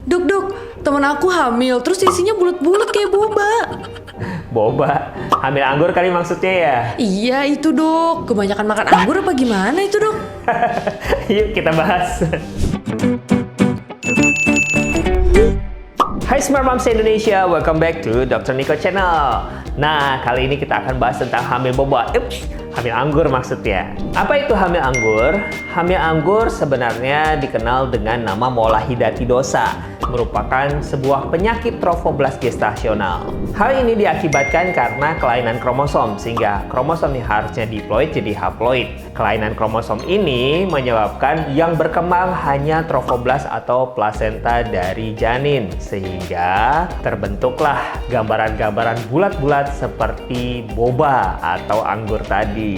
Dok, temen aku hamil, terus isinya bulat-bulat kayak boba. Boba, hamil anggur kali maksudnya ya? Iya itu dok, kebanyakan makan anggur apa gimana itu dok? Yuk kita bahas. Hai Smart Moms Indonesia, welcome back to Dr. Nico Channel. Nah, kali ini kita akan bahas tentang hamil boba. Hamil anggur maksudnya. Apa itu hamil anggur? Hamil anggur sebenarnya dikenal dengan nama molahidatidosa, merupakan sebuah penyakit trofoblast gestasional. Hal ini diakibatkan karena kelainan kromosom, sehingga kromosom yang harusnya diploid jadi haploid. Kelainan kromosom ini menyebabkan yang berkembang hanya trofoblast atau plasenta dari janin, sehingga terbentuklah gambaran-gambaran bulat-bulat seperti boba atau anggur tadi.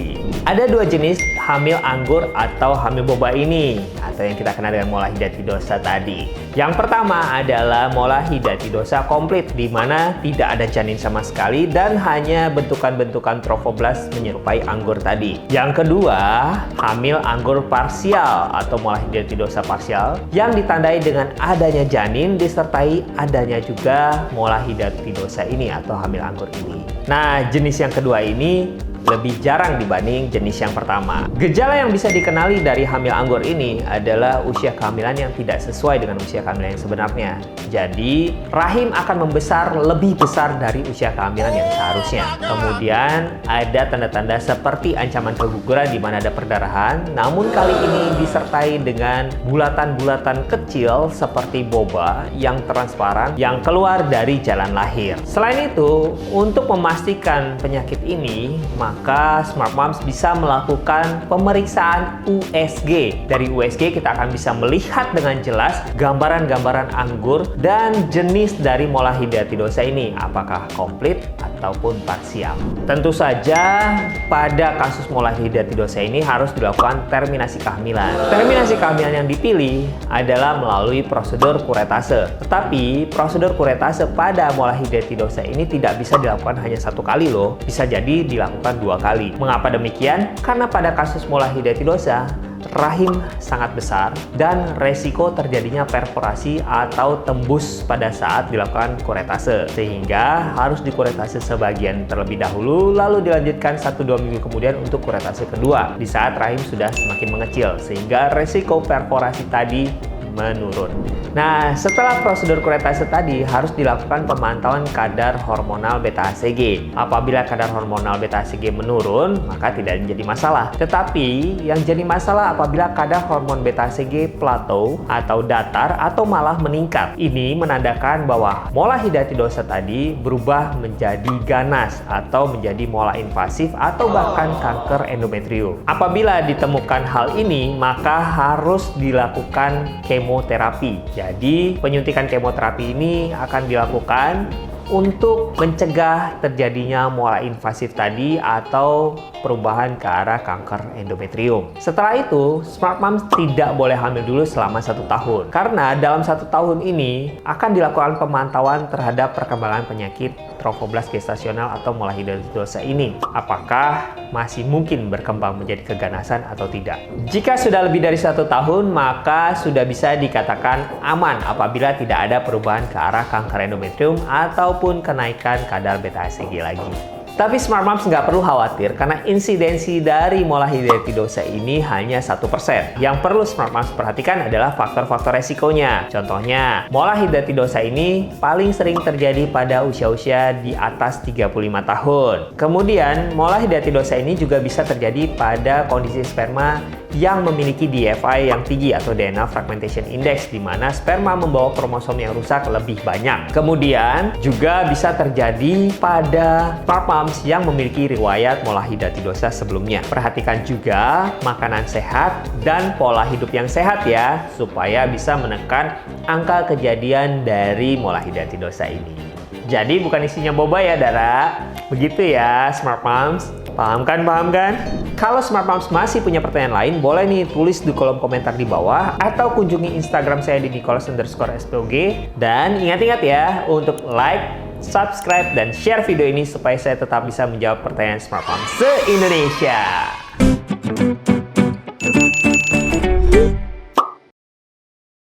Ada dua jenis hamil anggur atau hamil boba ini, atau yang kita kenal dengan molahidatidosa tadi. Yang pertama adalah molahidatidosa komplit, di mana tidak ada janin sama sekali dan hanya bentukan-bentukan trofoblast menyerupai anggur tadi. Yang kedua, hamil anggur parsial atau molahidatidosa parsial, yang ditandai dengan adanya janin disertai adanya juga molahidatidosa ini atau hamil anggur ini. Nah, jenis yang kedua ini lebih jarang dibanding jenis yang pertama. Gejala yang bisa dikenali dari hamil anggur ini adalah usia kehamilan yang tidak sesuai dengan usia kehamilan yang sebenarnya. Jadi, rahim akan membesar lebih besar dari usia kehamilan yang seharusnya. Kemudian, ada tanda-tanda seperti ancaman keguguran di mana ada perdarahan, namun kali ini disertai dengan bulatan-bulatan kecil seperti boba yang transparan yang keluar dari jalan lahir. Selain itu, untuk memastikan penyakit ini, maka Smart Moms bisa melakukan pemeriksaan USG. Dari USG kita akan bisa melihat dengan jelas gambaran-gambaran anggur dan jenis dari molahidatidosa ini, apakah komplit ataupun parsial. Tentu saja pada kasus molahidatidosa ini harus dilakukan terminasi kehamilan. Terminasi kehamilan yang dipilih adalah melalui prosedur kuretase. Tetapi prosedur kuretase pada molahidatidosa ini tidak bisa dilakukan hanya satu kali loh, bisa jadi dilakukan 2 kali. Mengapa demikian? Karena pada kasus molahidatidosa, rahim sangat besar dan resiko terjadinya perforasi atau tembus pada saat dilakukan kuretase, sehingga harus dikuretase sebagian terlebih dahulu, lalu dilanjutkan 1-2 minggu kemudian untuk kuretase kedua di saat rahim sudah semakin mengecil, sehingga resiko perforasi tadi menurun. Nah, setelah prosedur kuretase tadi harus dilakukan pemantauan kadar hormonal beta-HCG. Apabila kadar hormonal beta-HCG menurun, maka tidak menjadi masalah. Tetapi yang jadi masalah apabila kadar hormon beta-HCG plateau atau datar atau malah meningkat. Ini menandakan bahwa molahidatidosa tadi berubah menjadi ganas atau menjadi mola invasif atau bahkan kanker endometrium. Apabila ditemukan hal ini, maka harus dilakukan kemoterapi. Jadi, penyuntikan kemoterapi ini akan dilakukan untuk mencegah terjadinya mola invasif tadi atau perubahan ke arah kanker endometrium. Setelah itu, Smart Moms tidak boleh hamil dulu selama 1 tahun. Karena dalam 1 tahun ini akan dilakukan pemantauan terhadap perkembangan penyakit trofoblast gestasional atau molahidatidosa ini. Apakah masih mungkin berkembang menjadi keganasan atau tidak? Jika sudah lebih dari 1 tahun, maka sudah bisa dikatakan aman apabila tidak ada perubahan ke arah kanker endometrium ataupun kenaikan kadar beta-HCG lagi. Tapi Smart Moms nggak perlu khawatir karena insidensi dari molahidatidosa ini hanya 1%. Yang perlu Smart Moms perhatikan adalah faktor-faktor resikonya. Contohnya, molahidatidosa ini paling sering terjadi pada usia-usia di atas 35 tahun. Kemudian, molahidatidosa ini juga bisa terjadi pada kondisi sperma yang memiliki DFI yang tinggi atau DNA Fragmentation Index, di mana sperma membawa kromosom yang rusak lebih banyak. Kemudian juga bisa terjadi pada Smart Moms yang memiliki riwayat molahidatidosa sebelumnya. Perhatikan juga makanan sehat dan pola hidup yang sehat ya, supaya bisa menekan angka kejadian dari molahidatidosa ini. Jadi bukan isinya boba ya, Dara. Begitu ya, Smart Moms. Paham kan? Kalau Smart Moms masih punya pertanyaan lain, boleh nih tulis di kolom komentar di bawah atau kunjungi Instagram saya di nicholas_spog. Dan ingat-ingat ya untuk like, subscribe, dan share video ini supaya saya tetap bisa menjawab pertanyaan Smart Moms se-Indonesia.